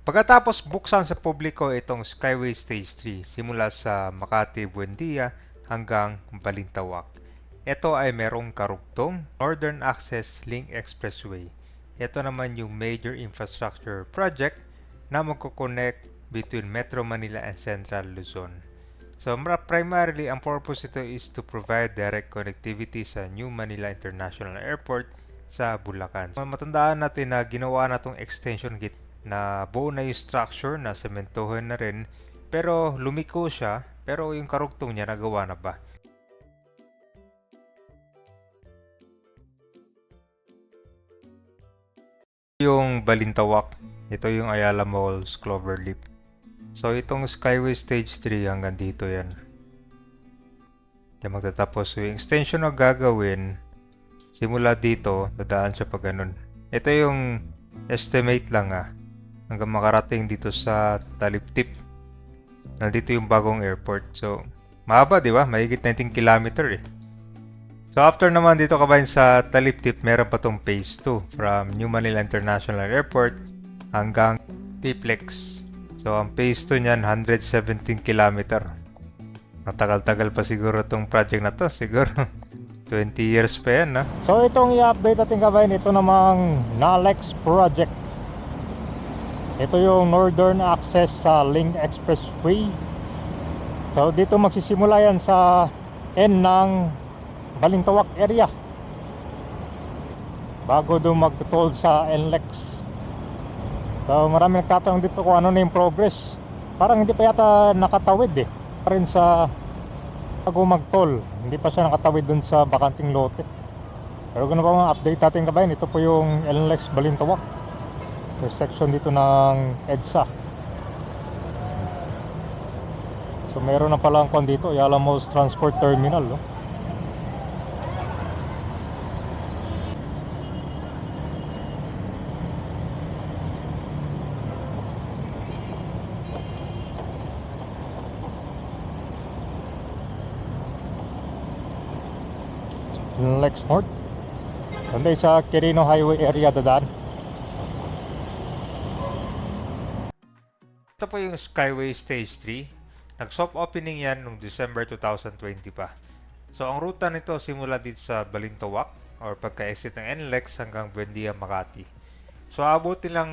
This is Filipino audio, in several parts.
Pagkatapos buksan sa publiko itong Skyway Stage 3 simula sa Makati Buendia hanggang Balintawak. Ito ay merong karugtong Northern Access Link Expressway. Ito naman yung major infrastructure project na magkoconnect between Metro Manila and Central Luzon. So primarily, ang purpose ito is to provide direct connectivity sa New Manila International Airport sa Bulacan. Matandaan natin na ginawa na itong extension gate na buo na yung structure na sementohan na rin, pero lumiko siya, pero yung karugtong niya nagawa na ba? Yung Balintawak, ito yung Ayala Malls Cloverleaf. So itong Skyway Stage 3 hanggang dito yan. Diyan magtatapos yung extension na gagawin. Simula dito, dadaan siya pa ganun. Ito yung estimate lang hanggang makarating dito sa Taliptip. Nandito yung bagong airport. So, mahaba, di ba? Mahigit 19 kilometer eh. So, after naman dito kabayan sa Taliptip, meron pa tong phase 2 from New Manila International Airport hanggang Tiplex. So, ang phase 2 niyan, 117 kilometer. Matagal-tagal pa siguro tong project na to. Siguro 20 years pa yan, So, itong i-update natin kabayan, ito namang NALEX project. Ito yung Northern Access sa Link Expressway. So dito magsisimula yan sa end ng Balintawak area bago doon mag-toll sa NLEX. So marami nagtatanong dito kung ano na yung progress. Parang hindi pa yata nakatawid rin sa bago mag-toll. Hindi pa siya nakatawid doon sa bakanting lote. Pero ganun pa mga update natin kabayan. Ito po yung NLEX Balintawak section dito ng EDSA. So meron na palang kon dito, Ayala Malls Transport Terminal, Lex North. Sunday sa Quirino Highway area dadaan. Ito po yung Skyway Stage 3. Nag-soft opening yan noong December 2020 pa. So, ang ruta nito simula dito sa Balintawak or pagka-exit ng NLEX hanggang Buendia, Makati. So, abutin lang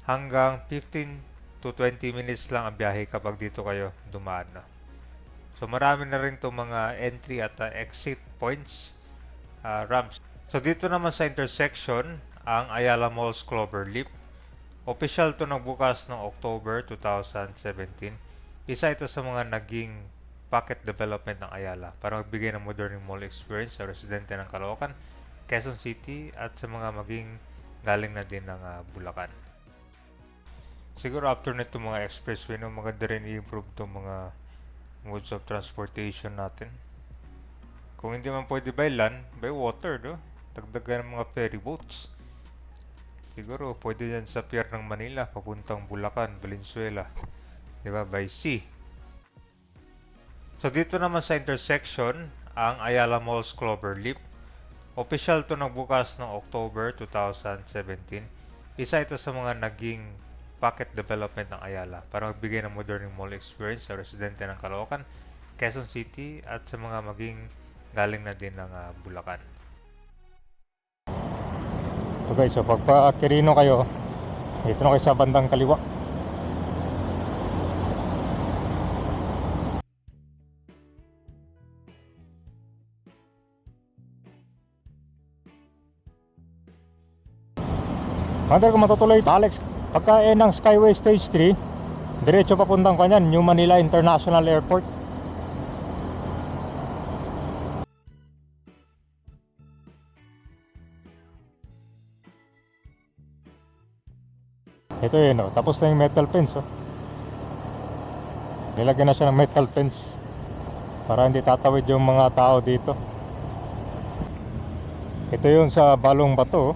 hanggang 15 to 20 minutes lang ang biyahe kapag dito kayo dumaan. So, marami na rin itong mga entry at exit points, ramps. So, dito naman sa intersection, ang Ayala Malls Cloverleaf. Official to nagbukas noong October 2017. Isa ito sa mga naging pocket development ng Ayala para magbigay ng modern mall experience sa residente ng Caloocan, Quezon City at sa mga maging galing na din ng Bulacan. Siguro after nito mga expressway, maganda rin i-improve itong mga modes of transportation natin. Kung hindi man pwede by land, by water, dagdagan ng mga ferry boats. Siguro pwede yan sa pier ng Manila papuntang Bulacan, Valenzuela, di ba, by sea. So dito naman sa intersection, ang Ayala Malls Cloverleaf. Official to nagbukas noong October 2017. Isa ito sa mga naging pocket development ng Ayala para magbigay ng modern mall experience sa residente ng Caloocan, Quezon City at sa mga maging galing na din ng Bulacan. So guys, so pagpa Quirino kayo, dito na kayo sa bandang kaliwa. Under kung matutuloy Alex, pagka ng Skyway Stage 3, diretso papuntang kanyan, New Manila International Airport. Ito yun, tapos na yung metal fence. Nilagyan na siya ng metal fence para hindi tatawid yung mga tao dito. Ito yun sa Balong Bato.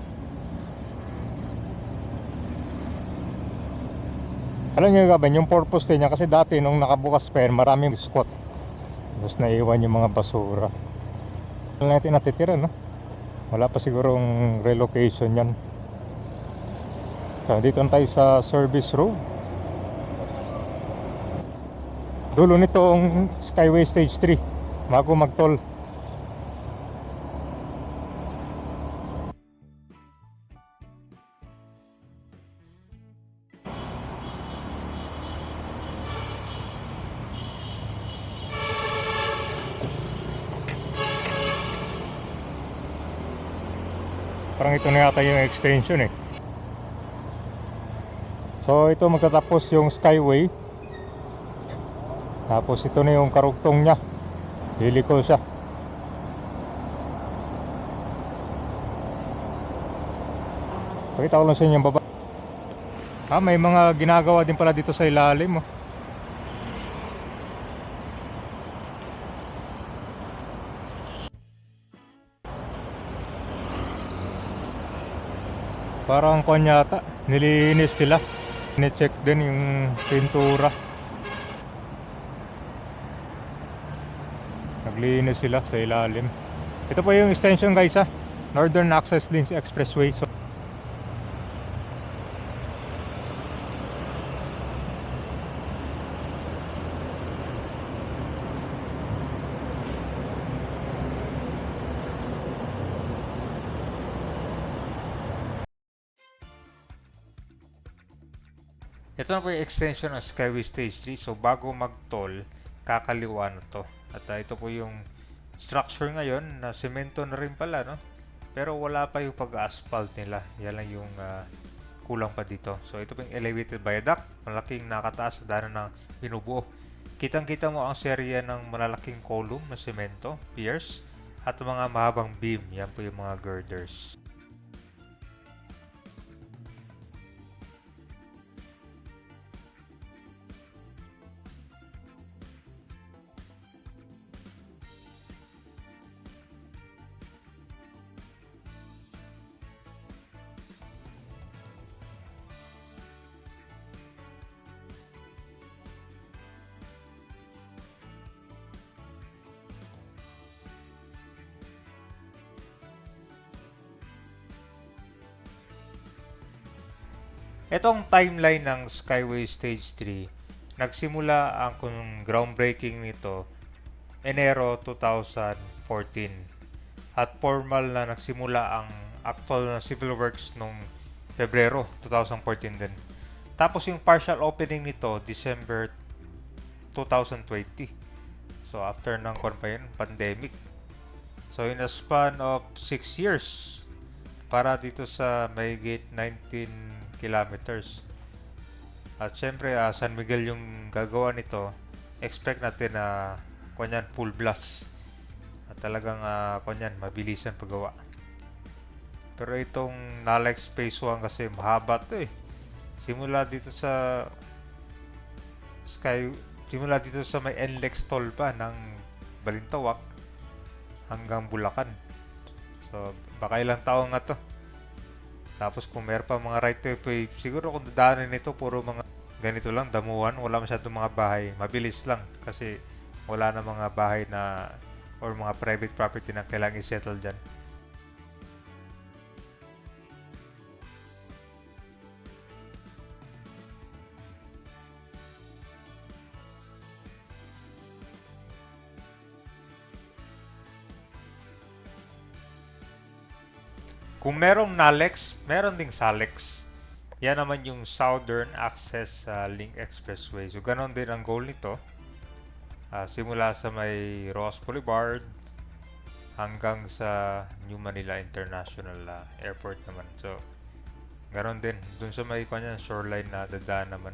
Alam nyo gaban, yung purpose niya kasi dati nung nakabukas pa yan, maraming squat. Tapos naiwan yung mga basura. Wala natin natitira, Wala pa sigurong relocation yan. So, dito na tayo sa service road. Dulo nitong Skyway Stage 3 bago mag-toll. Parang ito na yata yung extension eh. So ito magtatapos yung Skyway. Tapos ito na yung karugtong niya. Liliko siya. Pakita ko lang sa inyo yung baba. May mga ginagawa din pala dito sa ilalim oh. Parang kwan yata, nilinis nila. Ni-check din yung pintura. Naglinis sila sa ilalim. Ito po yung extension guys ha. Northern Access Links Expressway. So, ito na po yung extension ng Skyway Stage 3. So bago mag-toll, kakaliwa na to. At ito po yung structure ngayon na semento na rin pala, no? Pero wala pa yung pag-asphalt nila. Yan lang yung kulang pa dito. So ito po yung elevated viaduct. Malaking nakataas na daanan ng binubuo. Kitang-kita mo ang serya ng malalaking column na semento, piers, at mga mahabang beam. Yan po yung mga girders. Itong timeline ng Skyway Stage 3, nagsimula ang groundbreaking nito Enero 2014 at formal na nagsimula ang actual na civil works nung Pebrero 2014 din. Tapos yung partial opening nito December 2020. So after ng pandemic. So in a span of 6 years para dito sa mahigit 19 kilometers. At syempre, San Miguel yung gagawa nito. Expect natin na full blast. At talagang mabilisan paggawa. Pero itong Nalex Phase 1 kasi mahaba to eh. Simula dito sa may NLEX toll pa ng Balintawak hanggang Bulacan. So baka ilang taon nga to. Tapos kung meron pa mga right of way, siguro kung dadaanan nito puro mga ganito lang, damuhan, wala masyadong mga bahay. Mabilis lang kasi wala na mga bahay na or mga private property na kailangan i-settle dyan. Kung merong NALEX, meron ding SALEX. Yan naman yung Southern Access Link Expressway. So, ganon din ang goal nito. Simula sa may Ross Boulevard hanggang sa New Manila International Airport naman. So, ganon din. Dun sa may shoreline na dadaan naman.